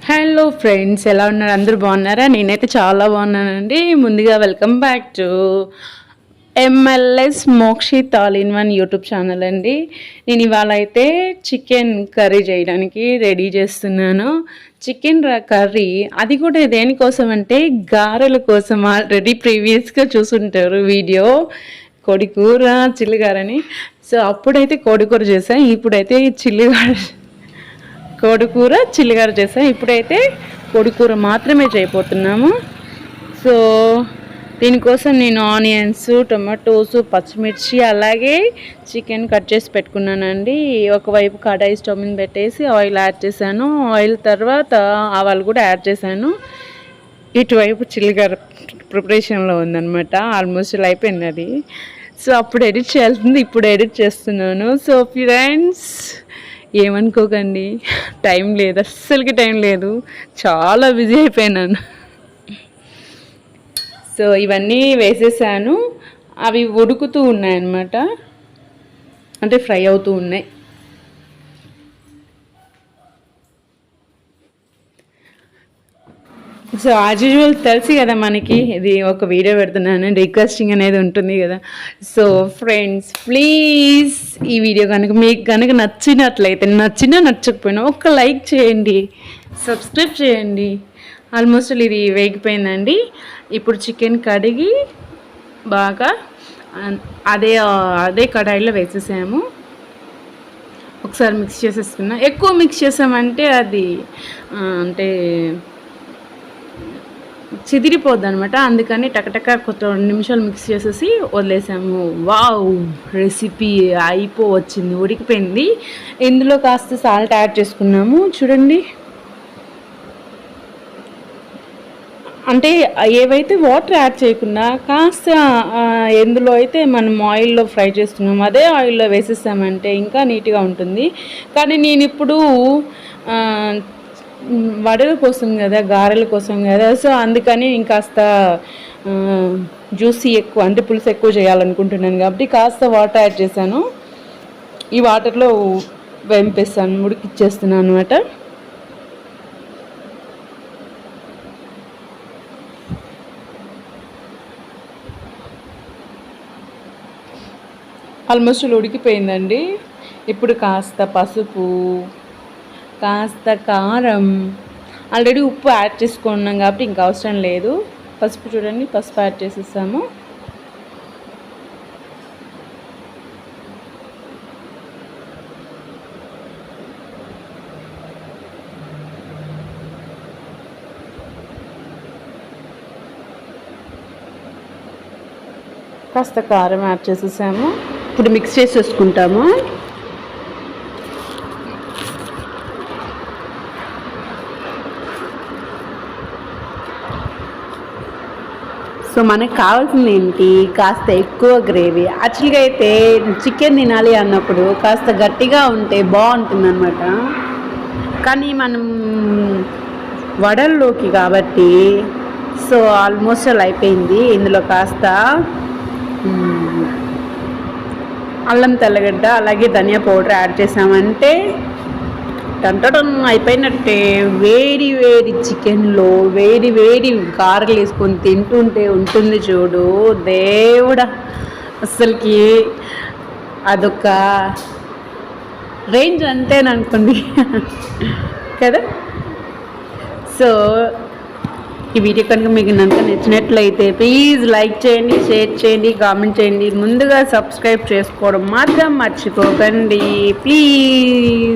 Hello friends, ఎలా ఉన్నారు? అందరూ బాగున్నారా? నేనైతే చాలా బాగున్నానండి. ముందుగా welcome back to MLS Mokshith all in one YouTube channel అండి. నేను ఇవాళ అయితే చికెన్ కర్రీ చేయడానికి రెడీ చేస్తున్నాను. చికెన్ కర్రీ అది కూడా దేనికోసం అంటే గారెల కోసం. ఆల్రెడీ ప్రీవియస్గా చూసుంటారు వీడియో కోడి కూర చిల్లిగారని. సో అప్పుడైతే కోడి కూర చేశాను, ఇప్పుడైతే కోడి కూర చిల్లిగార చేసాం. ఇప్పుడైతే కోడి కూర మాత్రమే చేయబోతున్నాము. సో దీనికోసం నేను ఆనియన్స్, టొమాటోస్, పచ్చిమిర్చి అలాగే చికెన్ కట్ చేసి పెట్టుకున్నానండి. ఒకవైపు కడాయి స్టవ్ మీద పెట్టేసి ఆయిల్ యాడ్ చేశాను. ఆయిల్ తర్వాత ఆవాలు కూడా యాడ్ చేశాను. ఇటువైపు చిల్లిగార ప్రిపరేషన్లో ఉందన్నమాట. ఆల్మోస్ట్ అయిపోయింది అది. సో అప్పుడు ఎడిట్ చేయాల్సింది ఇప్పుడు ఎడిట్ చేస్తున్నాను. సో ఫ్రెండ్స్ ఏమనుకోకండి, టైం లేదు, అస్సలకి టైం లేదు, చాలా బిజీ అయిపోయినాను. సో ఇవన్నీ వేసేసాను. అవి ఉడుకుతూ ఉన్నాయన్నమాట, అంటే ఫ్రై అవుతూ ఉన్నాయి. సో యాజ్ యూజువల్ తెలుసు కదా మనకి, ఇది ఒక వీడియో పెడుతున్నాను, రిక్వెస్టింగ్ అనేది ఉంటుంది కదా. సో ఫ్రెండ్స్ ప్లీజ్ ఈ వీడియో కనుక మీకు కనుక నచ్చినట్లయితే, నచ్చకపోయినా ఒక లైక్ చేయండి, సబ్స్క్రైబ్ చేయండి. ఆల్మోస్ట్ ఇది వేగిపోయిందండి. ఇప్పుడు చికెన్ కడిగి బాగా అదే కడాయిలో వేసేసాము. ఒకసారి మిక్స్ చేసేసుకున్నా. ఎక్కువ మిక్స్ చేసామంటే అది అంటే చిదిరిపోద్ది అనమాట. అందుకని టకటక 2 నిమిషాలు మిక్స్ చేసేసి వదిలేసాము. వావ్, రెసిపీ అయిపోవచ్చింది, ఉడికిపోయింది. ఇందులో కాస్త సాల్ట్ యాడ్ చేసుకున్నాము. చూడండి, అంటే ఏవైతే వాటర్ యాడ్ చేయకుండా కాస్త ఎందులో అయితే మనం ఆయిల్లో ఫ్రై చేస్తున్నాము అదే ఆయిల్లో వేసేసామంటే ఇంకా నీట్గా ఉంటుంది. కానీ నేను ఇప్పుడు వడల కోసం కదా, గారెల కోసం కదా, సో అందుకని ఇంకాస్త జ్యూసీ ఎక్కువ, అంటే పులుసు ఎక్కువ చేయాలనుకుంటున్నాను కాబట్టి కాస్త వాటర్ యాడ్ చేశాను. ఈ వాటర్లో వేంపేస్తాను, ఉడికిచ్చేస్తున్నాను అనమాట. ఆల్మోస్ట్ ఉడికిపోయిందండి. ఇప్పుడు కాస్త పసుపు, కాస్త కారం, ఆల్రెడీ ఉప్పు యాడ్ చేసుకున్నాం కాబట్టి ఇంకా అవసరం లేదు. పసుపు చూడండి, పసుపు యాడ్ చేసేసాము. కాస్త కారం యాడ్ చేసేసాము. ఇప్పుడు మిక్స్ చేసేసుకుంటాము. సో మనకు కావాల్సింది ఏంటి, కాస్త ఎక్కువ గ్రేవీ. యాక్చువల్గా అయితే చికెన్ తినాలి అన్నప్పుడు కాస్త గట్టిగా ఉంటే బాగుంటుంది అనమాట. కానీ మనం వడల్లోకి కాబట్టి సో ఆల్మోస్ట్ అలా అయిపోయింది. ఇందులో కాస్త అల్లం తెల్లగడ్డ అలాగే ధనియా పౌడర్ యాడ్ చేసామంటే టంటటన్ అయిపోయినట్టే. వేడి వేడి చికెన్లో వేడి వేడి గారెలు వేసుకొని తింటుంటే ఉంటుంది చూడు దేవుడా, అస్సలకి అదొక రేంజ్ అంతేననుకోండి కదా. సో ఈ వీడియో కనుక మీకు నచ్చినట్లయితే ప్లీజ్ లైక్ చేయండి, షేర్ చేయండి, కామెంట్ చేయండి. ముందుగా సబ్స్క్రైబ్ చేసుకోవడం మాత్రం మర్చిపోకండి ప్లీజ్.